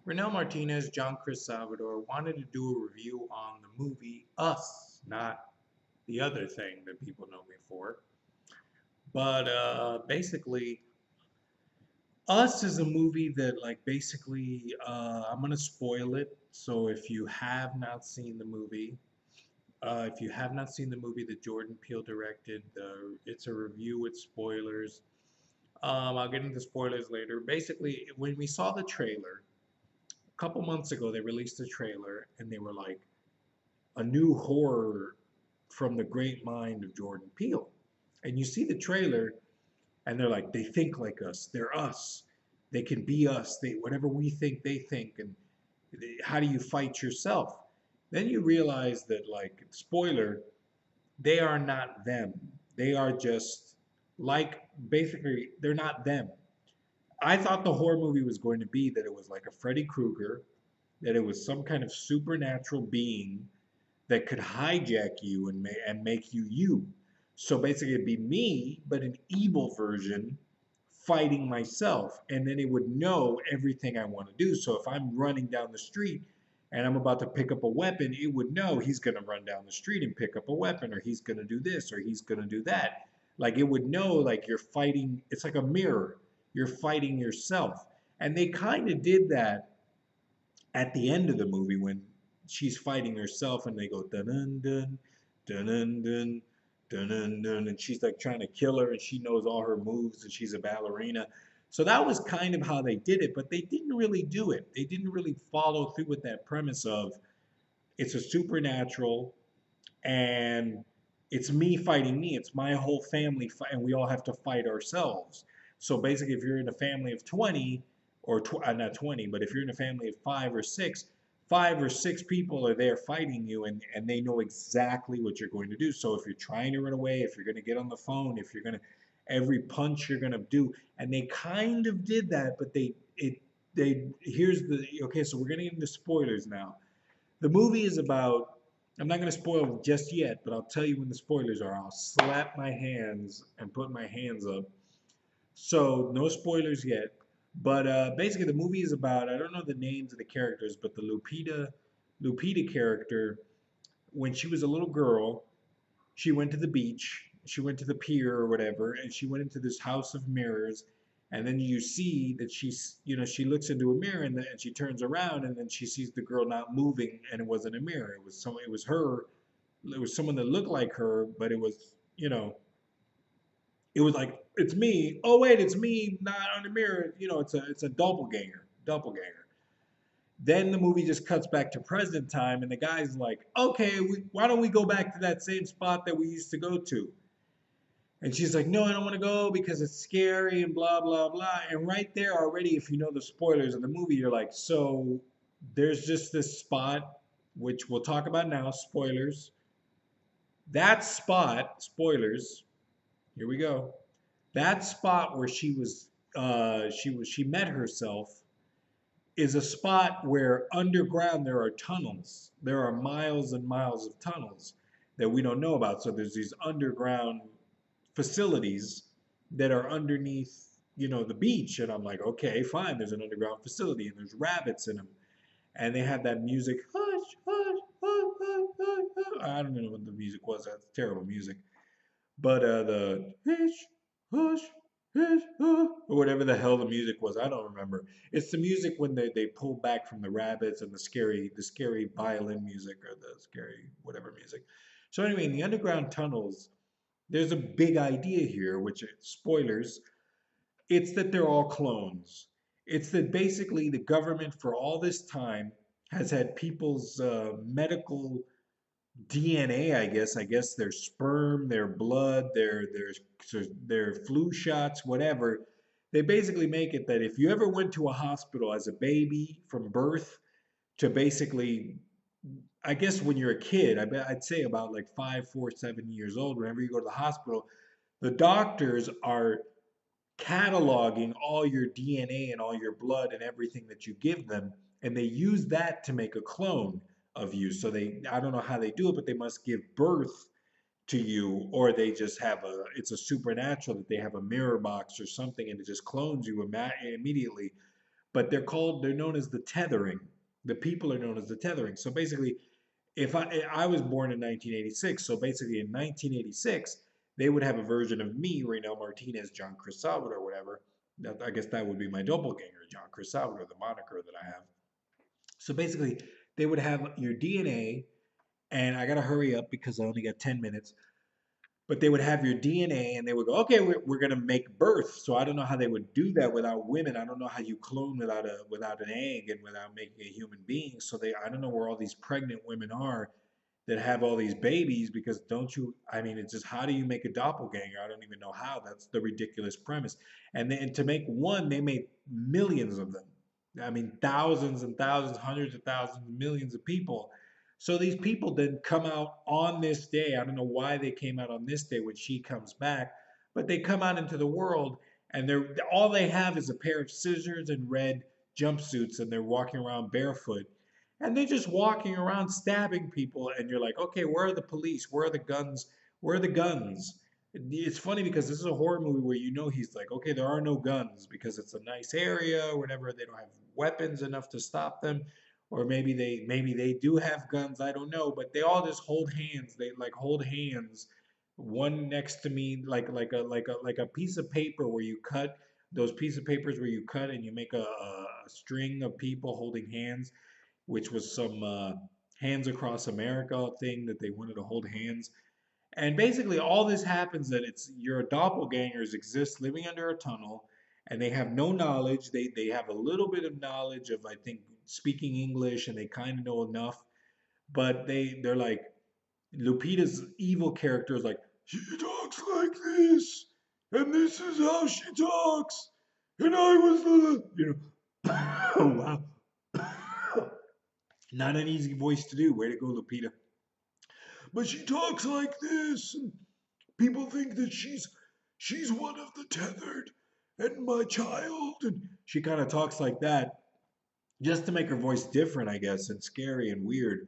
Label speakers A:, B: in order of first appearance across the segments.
A: Renel Martinez, John Chris Salvador wanted to do a review on the movie Us, not the other thing that people know me for. But basically, Us is a movie that, like, basically, I'm gonna spoil it. So if you have not seen the movie, if you have not seen the movie that Jordan Peele directed, it's a review with spoilers. I'll get into spoilers later. Basically, when we saw the trailer a couple months ago, they released the trailer and they were like, a new horror from the great mind of Jordan Peele. And you see the trailer, and they're like, they think like us. They're us. They can be us. They whatever we think, they think. And how do you fight yourself? Then you realize that, like, spoiler, they are not them. They are just like, basically, they're not them. I thought the horror movie was going to be that it was like a Freddy Krueger, that it was some kind of supernatural being that could hijack you and make you you. So basically, it'd be me, but an evil version fighting myself. And then it would know everything I want to do. So if I'm running down the street and I'm about to pick up a weapon, it would know he's going to run down the street and pick up a weapon, or he's going to do this, or he's going to do that. Like, it would know, like, you're fighting. It's like a mirror. You're fighting yourself. And they kind of did that at the end of the movie when she's fighting herself and they go dun dun dun dun dun dun dun dun dun, and she's like trying to kill her and she knows all her moves and she's a ballerina. So that was kind of how they did it, but they didn't really do it. They didn't really follow through with that premise of it's a supernatural and it's me fighting me. It's my whole family fight, and we all have to fight ourselves. So basically, if you're in a family of 20, or not 20, but if you're in a family of five or six people are there fighting you, and they know exactly what you're going to do. So if you're trying to run away, if you're going to get on the phone, if you're going to, every punch you're going to do, and they kind of did that, but here's the, okay, so we're getting into spoilers now. The movie is about, I'm not going to spoil just yet, but I'll tell you when the spoilers are. I'll slap my hands and put my hands up. So, no spoilers yet. But basically, the movie is about, I don't know the names of the characters, but the Lupita character, when she was a little girl, she went to the beach, she went to the pier or whatever, and she went into this house of mirrors. And then you see that she looks into a mirror, and she turns around, and then she sees the girl not moving, and it wasn't a mirror. It was her. It was someone that looked like her, but it was like, it's me. Oh wait, it's me, not on the mirror. It's a doppelganger. Then the movie just cuts back to present time, and the guy's like, okay, why don't we go back to that same spot that we used to go to? And she's like, no, I don't want to go because it's scary and blah, blah, blah. And right there already, if you know the spoilers of the movie, you're like, so there's just this spot, which we'll talk about now, spoilers. That spot, spoilers, here we go. That spot where she met herself is a spot where underground there are tunnels. There are miles and miles of tunnels that we don't know about. So there's these underground facilities that are underneath, the beach. And I'm like, okay, fine. There's an underground facility and there's rabbits in them. And they have that music, hush, hush, hush, hush, hush, hush. I don't know what the music was. That's terrible music. But the hush, hush, hush, hush, or whatever the hell the music was, I don't remember. It's the music when they pull back from the rabbits and the scary violin music, or the scary whatever music. So anyway, in the underground tunnels, there's a big idea here, which spoilers. It's that they're all clones. It's that basically the government for all this time has had people's medical DNA, I guess. I guess their sperm, their blood, their flu shots, whatever. They basically make it that if you ever went to a hospital as a baby from birth to basically, I guess when you're a kid, I'd say about like 5, 4, 7 years old, whenever you go to the hospital, the doctors are cataloging all your DNA and all your blood and everything that you give them, and they use that to make a clone of you. So I don't know how they do it, but they must give birth to you, or they just have it's a supernatural that they have a mirror box or something, and it just clones you immediately. they're known as the tethering. The people are known as the tethering. So basically, if I was born in 1986, so basically in 1986, they would have a version of me, Reynel Martinez, John Chris Salvador, whatever. I guess that would be my doppelganger, John Chris Salvador, the moniker that I have. So basically, they would have your DNA, and I gotta hurry up because I only got 10 minutes. But they would have your DNA and they would go, okay, we're gonna make birth. So I don't know how they would do that without women. I don't know how you clone without an egg and without making a human being. So I don't know where all these pregnant women are that have all these babies because don't you, I mean, it's just how do you make a doppelganger? I don't even know how. That's the ridiculous premise. And then to make one, they made millions of them. I mean, thousands and thousands, hundreds of thousands, millions of people. So these people then come out on this day. I don't know why they came out on this day when she comes back, but they come out into the world and they're all they have is a pair of scissors and red jumpsuits and they're walking around barefoot and they're just walking around stabbing people and you're like, okay, where are the police, where are the guns, where are the guns? It's funny because this is a horror movie where you know he's like, okay, there are no guns because it's a nice area or whatever. They don't have weapons enough to stop them, or maybe they do have guns. I don't know, but they all just hold hands. They like hold hands, one next to me, like a piece of paper where you cut those piece of papers where you cut and you make a string of people holding hands, which was some Hands Across America thing that they wanted to hold hands. And basically, all this happens that it's your doppelgangers exist living under a tunnel, and they have no knowledge. They have a little bit of knowledge of I think speaking English, and they kind of know enough. But they're like Lupita's evil character is like she talks like this, and this is how she talks, and I was the oh wow, not an easy voice to do. Way to go, Lupita. But she talks like this, and people think that she's one of the tethered and my child, and she kind of talks like that just to make her voice different, I guess, and scary and weird.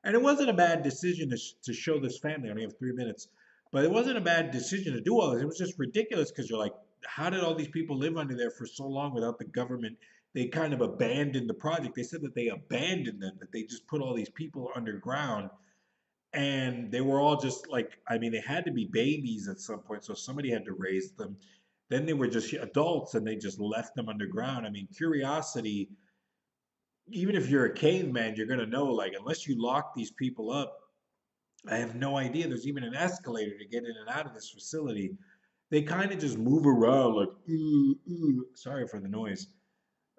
A: And it wasn't a bad decision to show this family. I only have 3 minutes, but it wasn't a bad decision to do all this. It was just ridiculous because you're like, how did all these people live under there for so long without the government? They kind of abandoned the project. They said that they abandoned them, that they just put all these people underground and they were all just like, I mean, they had to be babies at some point, so somebody had to raise them. Then they were just adults and they just left them underground. I mean, curiosity, even if you're a caveman, you're gonna know, like, unless you lock these people up, I have no idea there's even an escalator to get in and out of this facility. They kind of just move around like, ooh, ooh. Sorry for the noise,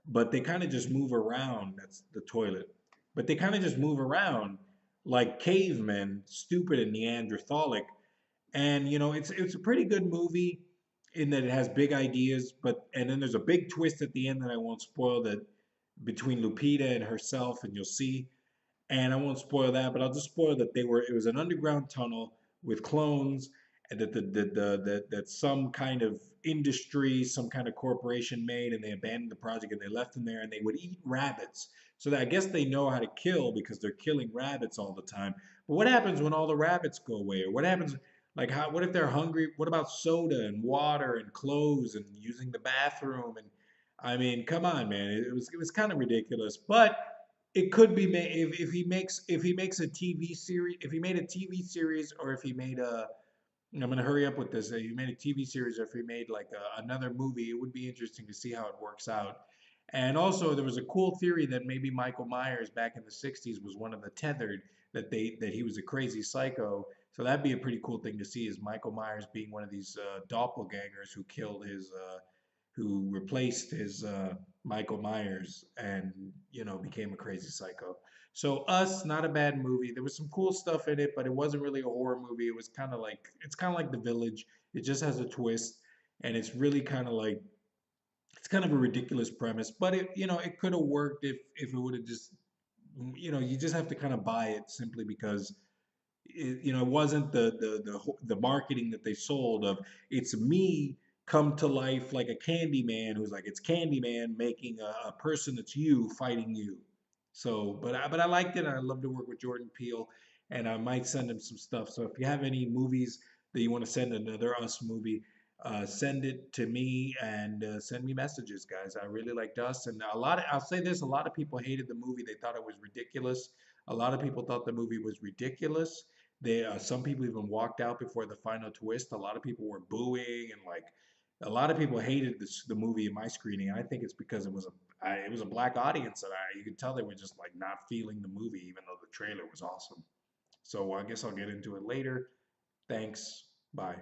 A: but they kind of just move around. That's the toilet. But they kind of just move around like cavemen, stupid and Neanderthalic. And it's a pretty good movie in that it has big ideas, but and then there's a big twist at the end that I won't spoil, that between Lupita and herself, and you'll see. And I won't spoil that, but I'll just spoil that it was an underground tunnel with clones, and that some kind of industry, some kind of corporation made, and they abandoned the project and they left them there, and they would eat rabbits. So that I guess they know how to kill because they're killing rabbits all the time. But what happens when all the rabbits go away? Or what happens, like, what if they're hungry? What about soda and water and clothes and using the bathroom? And I mean, come on, man. It was kind of ridiculous, but it could be made if he makes a TV series, if he made a TV series, or if he made a I'm gonna hurry up with this. If he made a TV series, or if he made like another movie, it would be interesting to see how it works out. And also, there was a cool theory that maybe Michael Myers back in the '60s was one of the tethered, that he was a crazy psycho. So that'd be a pretty cool thing to see, is Michael Myers being one of these doppelgangers who replaced his Michael Myers and became a crazy psycho. So Us, not a bad movie. There was some cool stuff in it, but it wasn't really a horror movie. It's kind of like The Village. It just has a twist, and it's kind of a ridiculous premise, but it could have worked if it would have just you just have to kind of buy it simply because it wasn't the marketing that they sold of it's me come to life like a candy man who's like it's Candyman making a person that's you fighting you. So, but I liked it. And I love to work with Jordan Peele, and I might send him some stuff. So if you have any movies that you want to send, another Us movie, send it to me and send me messages, guys. I really like Dust, and I'll say this: a lot of people hated the movie. They thought it was ridiculous. A lot of people thought the movie was ridiculous. Some people even walked out before the final twist. A lot of people were booing and like, a lot of people hated the movie in my screening. I think it's because it was a black audience, and you could tell they were just like not feeling the movie, even though the trailer was awesome. So I guess I'll get into it later. Thanks. Bye.